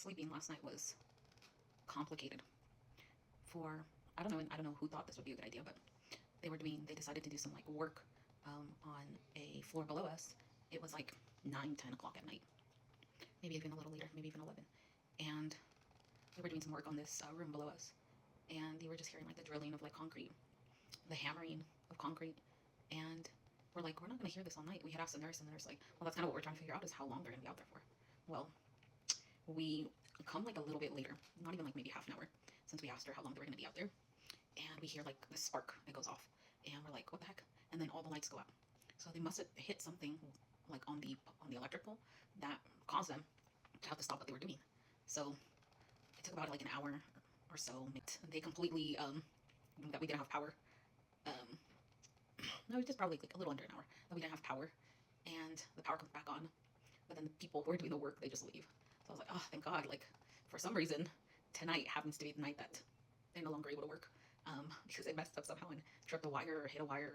sleeping last night was complicated. For I don't know who thought this would be a good idea, but they decided to do some like work on a floor below us. It was like 9, 10 o'clock at night, maybe even a little later, maybe even 11, and they were doing some work on this room below us, and you were just hearing like the drilling of like concrete, the hammering of concrete, and we're like, we're not gonna hear this all night. We had asked the nurse, and the nurse like, well, that's kind of what we're trying to figure out is how long they're gonna be out there for. Well, we come like a little bit later, not even like maybe half an hour since we asked her how long they were gonna be out there, and we hear like the spark, it goes off, and we're like, what the heck? And then all the lights go out. So they must have hit something like on the electric pole that caused them to have to stop what they were doing. So it took about like an hour or so. They completely that we didn't have power. Um, no, it was just probably like a little under an hour that we didn't have power, and the power comes back on. But then the people who are doing the work, they just leave. So I was like, oh, thank God. Like for some reason, tonight happens to be the night that they're no longer able to work because they messed up somehow and tripped a wire or hit a wire.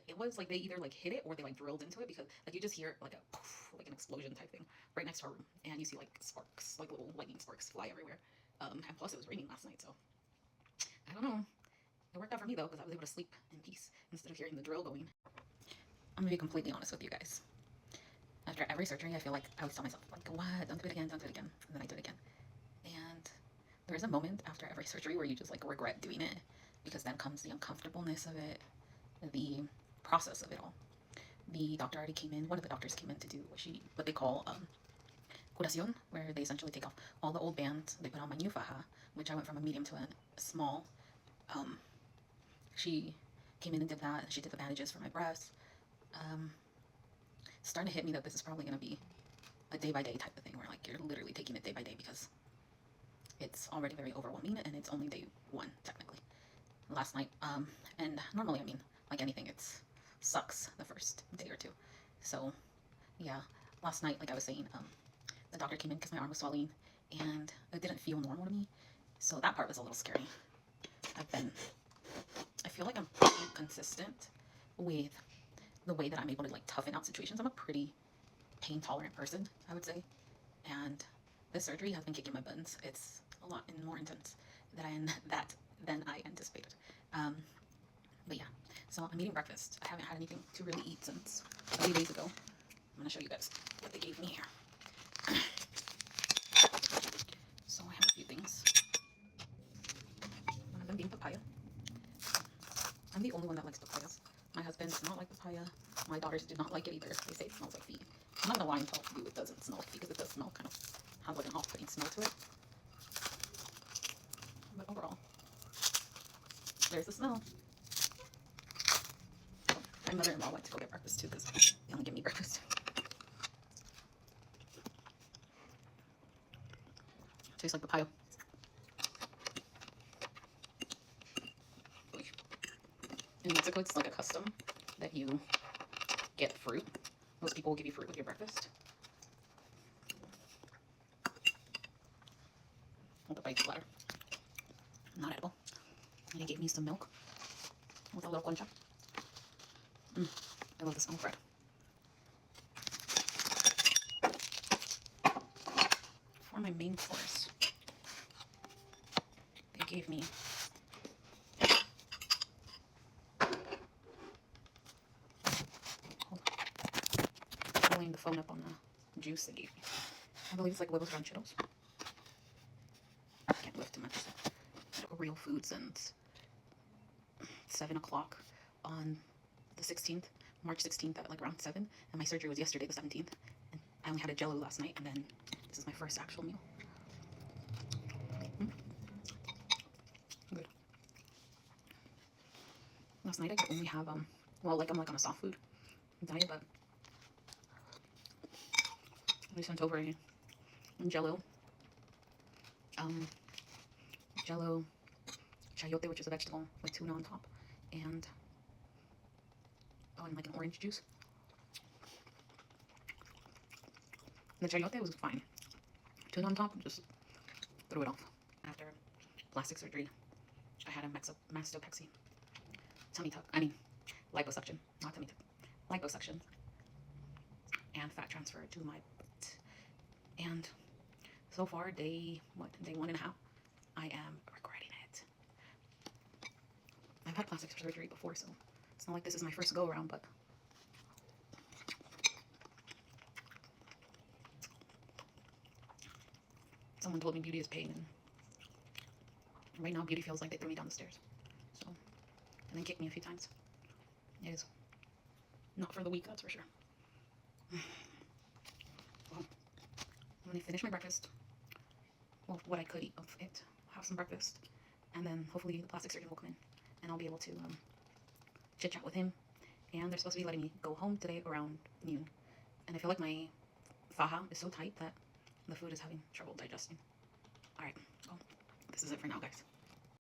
It was like they either like hit it or they like drilled into it, because like you just hear like a poof, like an explosion type thing right next to our room, and you see like sparks, like little lightning sparks fly everywhere. And plus it was raining last night, so I don't know. It worked out for me though, because I was able to sleep in peace instead of hearing the drill going. I'm gonna be completely honest with you guys. After every surgery, I feel like I always tell myself, like, what? Don't do it again, don't do it again. And then I do it again. And there is a moment after every surgery where you just like regret doing it, because then comes the uncomfortableness of it, the process of it all. The doctor already came in, one of the doctors came in to do what they call curacion, where they essentially take off all the old bands. They put on my new faja, which I went from a medium to a small. Um, she came in and did that. She did the bandages for my breasts. It's starting to hit me that this is probably going to be a day by day type of thing, where like you're literally taking it day by day, because it's already very overwhelming and it's only day one technically. Last night, and normally, I mean, like anything, it's sucks the first day or two. So yeah, last night, like I was saying, the doctor came in because my arm was swelling and it didn't feel normal to me. So that part was a little scary. I feel like I'm pretty consistent with the way that I'm able to like toughen out situations. I'm a pretty pain tolerant person, I would say. And this surgery has been kicking my buns. It's a lot more intense than I anticipated. But yeah, so I'm eating breakfast. I haven't had anything to really eat since a few days ago. I'm gonna show you guys what they gave me here. So I have a few things. One of them being papaya. I'm the only one that likes papayas. My husband does not like papaya. My daughters do not like it either. They say it smells like feet. I'm not gonna lie and tell you it doesn't smell like feet, because it does smell kind of, has like an off-putting smell to it. But overall, there's the smell. My mother-in-law went to go get breakfast too, because they only give me breakfast. Tastes like papaya. In Mexico, it's like a custom that you get fruit. Most people will give you fruit with your breakfast. Well, the bite's flatter. Not edible. And he gave me some milk with a little concha. I love the smell of bread. For my main course, they gave me pulling the phone up on the juice they gave me. I believe it's like huevos rancheros. I can't lift too much. At Real Foods, and 7 o'clock on the 16th, March 16th at like around 7. And my surgery was yesterday, the 17th. And I only had a jello last night, and then this is my first actual meal. Good. Last night I could only have, well, like I'm like on a soft food diet, but they sent over a jello, jello chayote, which is a vegetable with tuna on top, and and like an orange juice. The chayote was fine. Tuna on top, just threw it off. After plastic surgery, I had a mastopexy tummy tuck. Liposuction, not tummy tuck. Liposuction and fat transfer to my butt. And So far, day 1.5, I am regretting it. I've had plastic surgery before, so it's not like this is my first go around, but someone told me beauty is pain, and right now beauty feels like they threw me down the stairs. So, and then kicked me a few times. It is not for the weak, that's for sure. Well, I'm gonna finish my breakfast. Well, what I could eat of it. Have some breakfast, and then hopefully the plastic surgeon will come in, and I'll be able to chit chat with him. And they're supposed to be letting me go home today around noon. And I feel like my faja is so tight that the food is having trouble digesting. Alright, well, this is it for now, guys.